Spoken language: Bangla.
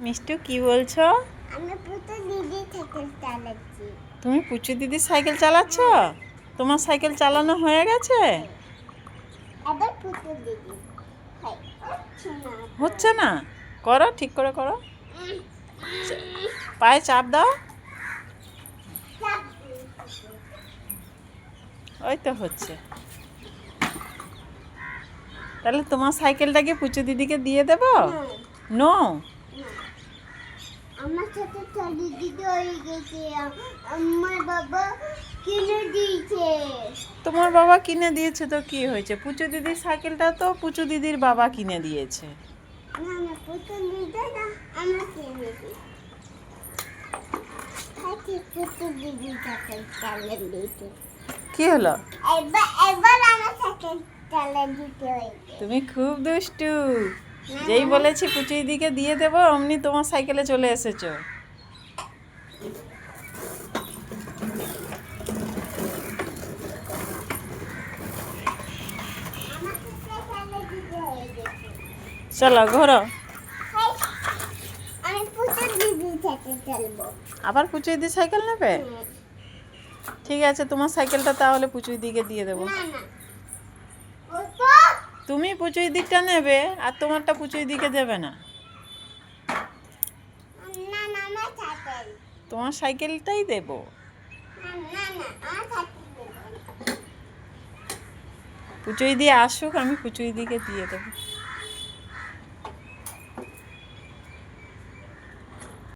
মিষ্টু কি বলছো? আমি পুচু দিদি সাইকেল চালাচ্ছি। তুমি পুচু দিদির সাইকেল চালাচ্ছ? তোমার সাইকেল চালানো হয়ে গেছে? এবার পুচু দিদি হচ্ছে না? করো, ঠিক করে করো। পায়ে চাপ দাও। ওই তো হচ্ছে। তাহলে তোমার সাইকেলটাকে পুচু দিদিকে দিয়ে দেবো? নো। আমার সাথে চালিয়ে দিতে হয়ে গেছে। আমার বাবা কিনে দিয়েছে। তোমার বাবা কিনে দিয়েছে তো কি হয়েছে? পুচু দিদির সাইকেলটা তো পুচু দিদির বাবা কিনে দিয়েছে। না না পুচু দিদি না, আমার কিনে দিয়েছে। পুচু দিদি সাইকেল চালিয়ে দিয়েছে। কি হলো? এবার আমার সাইকেল চালিয়ে দিতে হয়েছে। তুমি খুব দুষ্টু। যেই বলেছি পুচু দিদিকে দিয়ে দেবো অমনি তোমার সাইকেলে চলে এসেছো। চলো ঘোরো। আমি পুচু দিদি সাইকেল চালাবো। আবার পুচু দিদি সাইকেল নেবে? ঠিক আছে, তোমার সাইকেলটা তাহলে পুচু দিদিকে দিয়ে দেবো। না না তুমি পুচু দিদিরটা নেবে আর তোমারটা পুচু দিদিকে দেবে না। না না আমার সাইকেল। তোমার সাইকেলটাই দেবো। না না না আমার সাইকেল। পুচু দিদি আসুক, আমি পুচু দিদিকে দিয়ে দেবো।